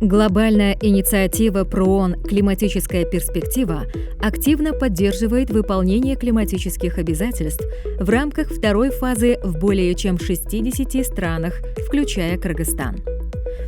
Глобальная инициатива ПРООН «Климатическая перспектива» активно поддерживает выполнение климатических обязательств в рамках второй фазы в более чем 60 странах, включая Кыргызстан.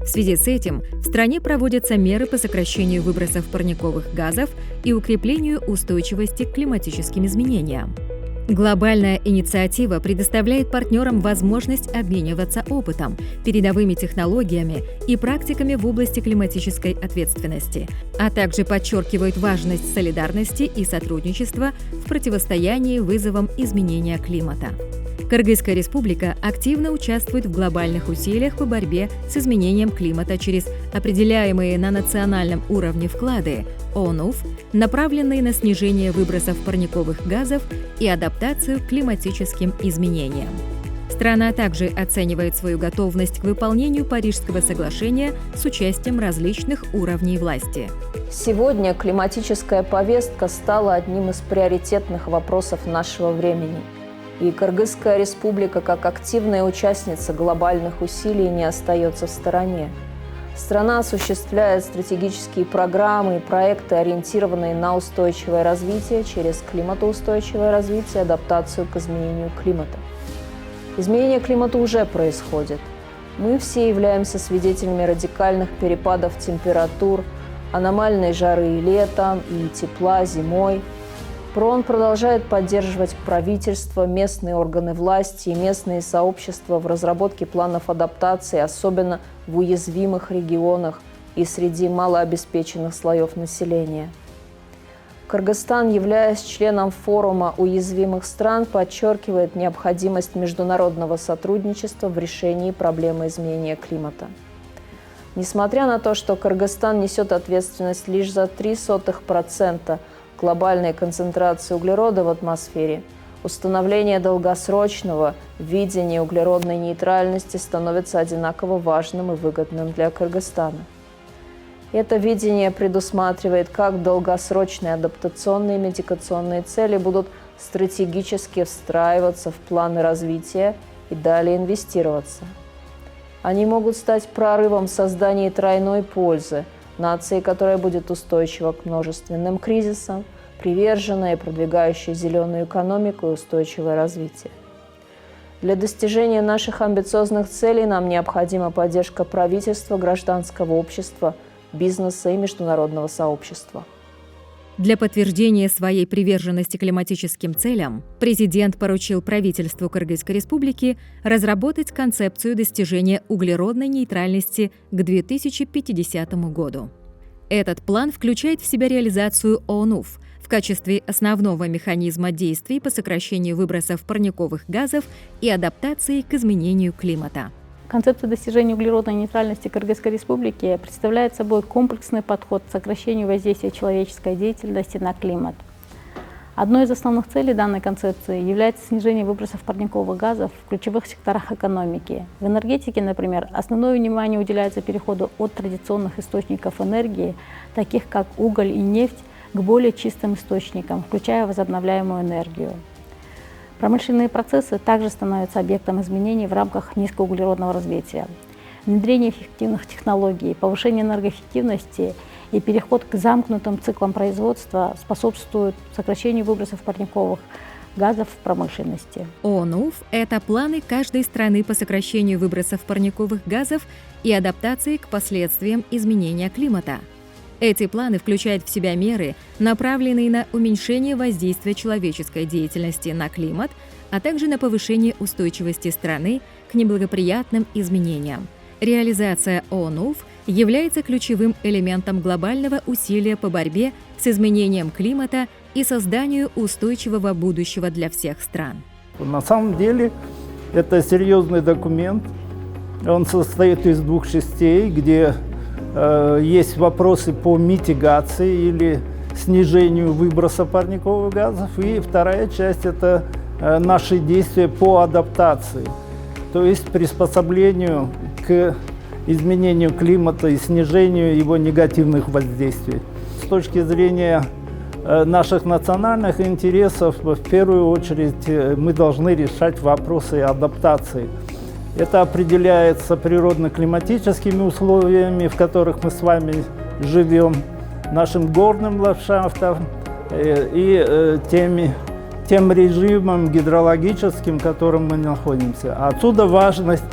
В связи с этим в стране проводятся меры по сокращению выбросов парниковых газов и укреплению устойчивости к климатическим изменениям. Глобальная инициатива предоставляет партнерам возможность обмениваться опытом, передовыми технологиями и практиками в области климатической ответственности, а также подчеркивает важность солидарности и сотрудничества в противостоянии вызовам изменения климата. Кыргызская республика активно участвует в глобальных усилиях по борьбе с изменением климата через определяемые на национальном уровне вклады ООН-УФ, направленные на снижение выбросов парниковых газов и адаптацию к климатическим изменениям. Страна также оценивает свою готовность к выполнению Парижского соглашения с участием различных уровней власти. Сегодня климатическая повестка стала одним из приоритетных вопросов нашего времени. И Кыргызская республика, как активная участница глобальных усилий, не остается в стороне. Страна осуществляет стратегические программы и проекты, ориентированные на устойчивое развитие через климатоустойчивое развитие и адаптацию к изменению климата. Изменение климата уже происходит. Мы все являемся свидетелями радикальных перепадов температур, аномальной жары летом и тепла зимой. ПРООН продолжает поддерживать правительство, местные органы власти и местные сообщества в разработке планов адаптации, особенно в уязвимых регионах и среди малообеспеченных слоев населения. Кыргызстан, являясь членом форума уязвимых стран, подчеркивает необходимость международного сотрудничества в решении проблемы изменения климата. Несмотря на то, что Кыргызстан несет ответственность лишь за 0,03% глобальной концентрации углерода в атмосфере, установление долгосрочного видения углеродной нейтральности становится одинаково важным и выгодным для Кыргызстана. Это видение предусматривает, как долгосрочные адаптационные и митигационные цели будут стратегически встраиваться в планы развития и далее инвестироваться. Они могут стать прорывом в создании тройной пользы, нации, которая будет устойчива к множественным кризисам, приверженная и продвигающая зеленую экономику и устойчивое развитие. Для достижения наших амбициозных целей нам необходима поддержка правительства, гражданского общества, бизнеса и международного сообщества. Для подтверждения своей приверженности климатическим целям президент поручил правительству Кыргызской республики разработать концепцию достижения углеродной нейтральности к 2050 году. Этот план включает в себя реализацию ООН-УФ в качестве основного механизма действий по сокращению выбросов парниковых газов и адаптации к изменению климата. Концепция достижения углеродной нейтральности Кыргызской республики представляет собой комплексный подход к сокращению воздействия человеческой деятельности на климат. Одной из основных целей данной концепции является снижение выбросов парниковых газов в ключевых секторах экономики. В энергетике, например, основное внимание уделяется переходу от традиционных источников энергии, таких как уголь и нефть, к более чистым источникам, включая возобновляемую энергию. Промышленные процессы также становятся объектом изменений в рамках низкоуглеродного развития. Внедрение эффективных технологий, повышение энергоэффективности и переход к замкнутым циклам производства способствуют сокращению выбросов парниковых газов в промышленности. ООН-УФ – это планы каждой страны по сокращению выбросов парниковых газов и адаптации к последствиям изменения климата. Эти планы включают в себя меры, направленные на уменьшение воздействия человеческой деятельности на климат, а также на повышение устойчивости страны к неблагоприятным изменениям. Реализация ООН-УФ является ключевым элементом глобального усилия по борьбе с изменением климата и созданию устойчивого будущего для всех стран. На самом деле это серьезный документ. Он состоит из двух частей, где есть вопросы по митигации или снижению выброса парниковых газов. И вторая часть – это наши действия по адаптации, то есть приспособлению к изменению климата и снижению его негативных воздействий. С точки зрения наших национальных интересов, в первую очередь, мы должны решать вопросы адаптации. Это определяется природно-климатическими условиями, в которых мы с вами живем, нашим горным ландшафтом и тем режимом гидрологическим, в котором мы находимся. Отсюда важность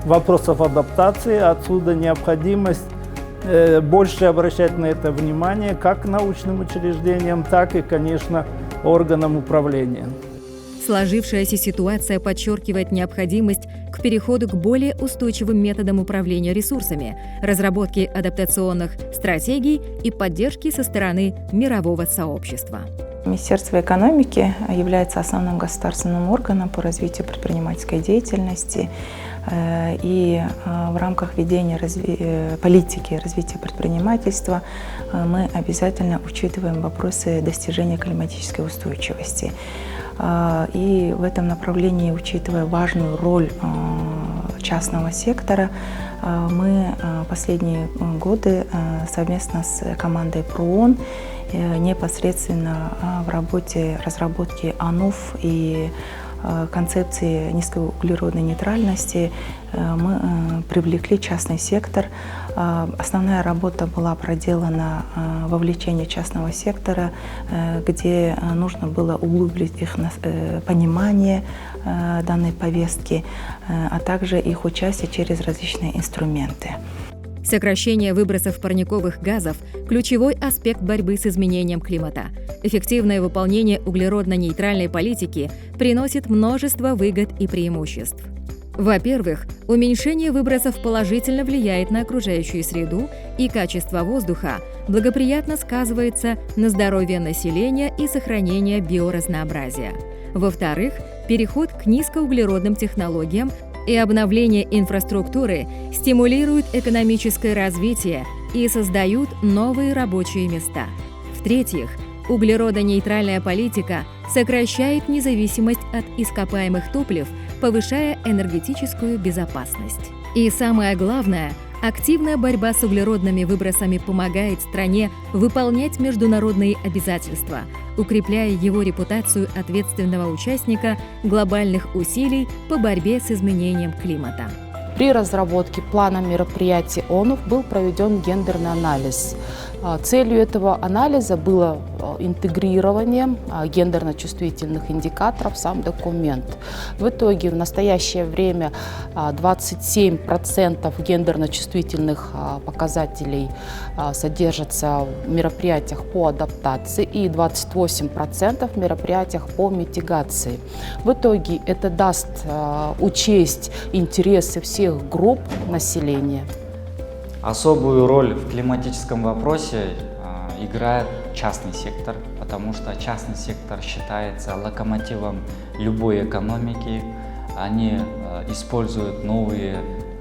вопросов адаптации, отсюда необходимость больше обращать на это внимание как научным учреждениям, так и, конечно, органам управления. Сложившаяся ситуация подчеркивает необходимость к переходу к более устойчивым методам управления ресурсами, разработке адаптационных стратегий и поддержки со стороны мирового сообщества. Министерство экономики является основным государственным органом по развитию предпринимательской деятельности. И в рамках ведения политики развития предпринимательства мы обязательно учитываем вопросы достижения климатической устойчивости. И в этом направлении, учитывая важную роль частного сектора, мы последние годы совместно с командой ПРООН непосредственно в работе разработки ОНУФ и концепции низкоуглеродной нейтральности мы привлекли частный сектор. Основная работа была проделана вовлечение частного сектора, где нужно было углубить их понимание данной повестки, а также их участие через различные инструменты. Сокращение выбросов парниковых газов – ключевой аспект борьбы с изменением климата. Эффективное выполнение углеродно-нейтральной политики приносит множество выгод и преимуществ. Во-первых, уменьшение выбросов положительно влияет на окружающую среду, и качество воздуха благоприятно сказывается на здоровье населения и сохранении биоразнообразия. Во-вторых, переход к низкоуглеродным технологиям и обновление инфраструктуры стимулируют экономическое развитие и создают новые рабочие места. В-третьих, углеродонейтральная политика сокращает независимость от ископаемых топлив, повышая энергетическую безопасность. И самое главное, активная борьба с углеродными выбросами помогает стране выполнять международные обязательства, укрепляя его репутацию ответственного участника глобальных усилий по борьбе с изменением климата. При разработке плана мероприятий ОНУФ был проведен гендерный анализ. Целью этого анализа было интегрирование гендерно-чувствительных индикаторов в сам документ. В итоге в настоящее время 27% гендерно-чувствительных показателей содержатся в мероприятиях по адаптации и 28% в мероприятиях по митигации. В итоге это даст учесть интересы всех групп населения. Особую роль в климатическом вопросе играет частный сектор, потому что частный сектор считается локомотивом любой экономики. Они используют новые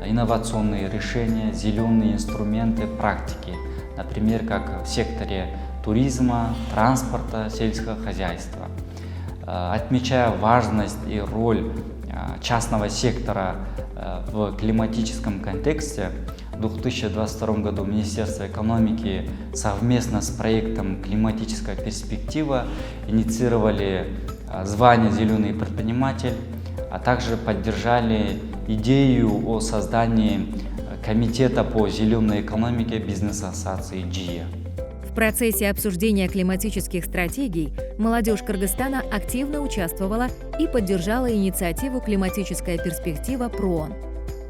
инновационные решения, зеленые инструменты, практики, например, как в секторе туризма, транспорта, сельского хозяйства. Отмечая важность и роль частного сектора в климатическом контексте, в 2022 году Министерство экономики совместно с проектом «Климатическая перспектива» инициировали звание «Зеленый предприниматель», а также поддержали идею о создании Комитета по зеленой экономике бизнес-ассоциации GIA. В процессе обсуждения климатических стратегий молодежь Кыргызстана активно участвовала и поддержала инициативу «Климатическая перспектива» ПРООН.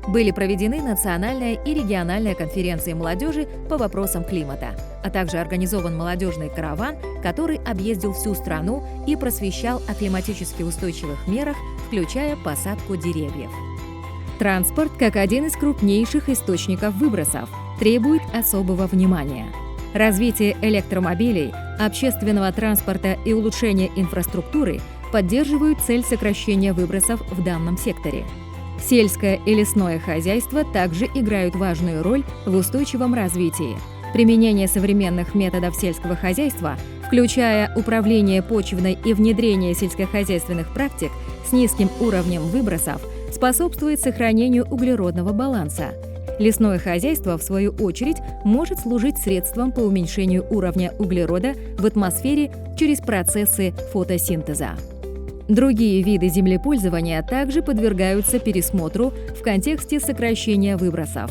Были проведены национальная и региональная конференции молодежи по вопросам климата, а также организован молодежный караван, который объездил всю страну и просвещал о климатически устойчивых мерах, включая посадку деревьев. Транспорт, как один из крупнейших источников выбросов, требует особого внимания. Развитие электромобилей, общественного транспорта и улучшение инфраструктуры поддерживают цель сокращения выбросов в данном секторе. Сельское и лесное хозяйство также играют важную роль в устойчивом развитии. Применение современных методов сельского хозяйства, включая управление почвой и внедрение сельскохозяйственных практик с низким уровнем выбросов, способствует сохранению углеродного баланса. Лесное хозяйство, в свою очередь, может служить средством по уменьшению уровня углерода в атмосфере через процессы фотосинтеза. Другие виды землепользования также подвергаются пересмотру в контексте сокращения выбросов.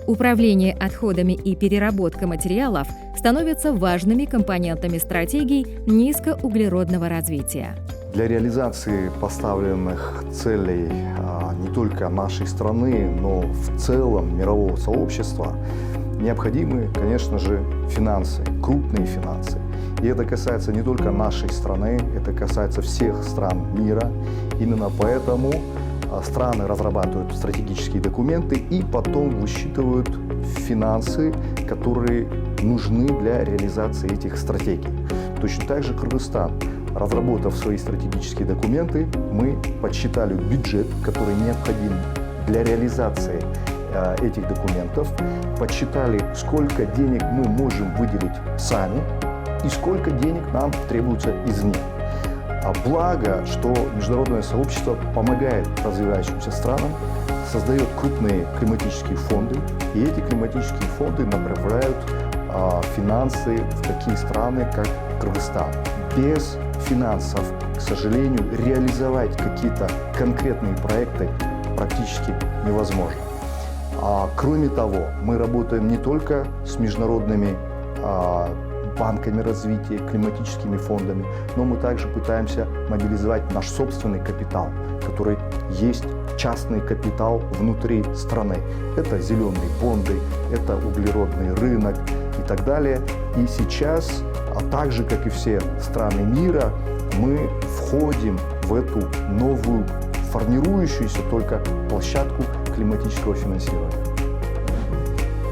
Управление отходами и переработка материалов становятся важными компонентами стратегий низкоуглеродного развития. Для реализации поставленных целей не только нашей страны, но в целом мирового сообщества необходимы, конечно же, финансы, крупные финансы. И это касается не только нашей страны, это касается всех стран мира. Именно поэтому страны разрабатывают стратегические документы и потом высчитывают финансы, которые нужны для реализации этих стратегий. Точно так же Кыргызстан, разработав свои стратегические документы, мы подсчитали бюджет, который необходим для реализации этих документов, подсчитали, сколько денег мы можем выделить сами и сколько денег нам требуется извне. Благо, что международное сообщество помогает развивающимся странам, создает крупные климатические фонды, и эти климатические фонды направляют финансы в такие страны, как Кыргызстан. Без финансов, к сожалению, реализовать какие-то конкретные проекты практически невозможно. Кроме того, мы работаем не только с международными банками развития, климатическими фондами, но мы также пытаемся мобилизовать наш собственный капитал, который есть частный капитал внутри страны. Это зеленые бонды, это углеродный рынок и так далее. И сейчас, так же, как и все страны мира, мы входим в эту новую, формирующуюся только площадку климатического финансирования.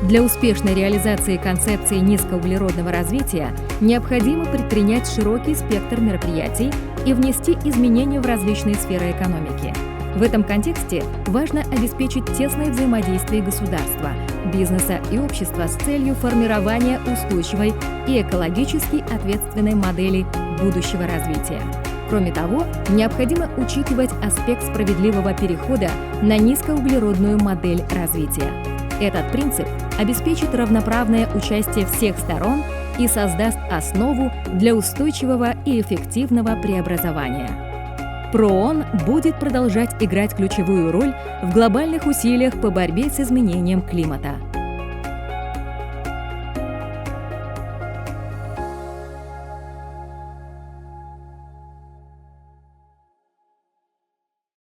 Для успешной реализации концепции низкоуглеродного развития необходимо предпринять широкий спектр мероприятий и внести изменения в различные сферы экономики. В этом контексте важно обеспечить тесное взаимодействие государства, бизнеса и общества с целью формирования устойчивой и экологически ответственной модели будущего развития. Кроме того, необходимо учитывать аспект справедливого перехода на низкоуглеродную модель развития. Этот принцип обеспечит равноправное участие всех сторон и создаст основу для устойчивого и эффективного преобразования. ПРООН будет продолжать играть ключевую роль в глобальных усилиях по борьбе с изменением климата.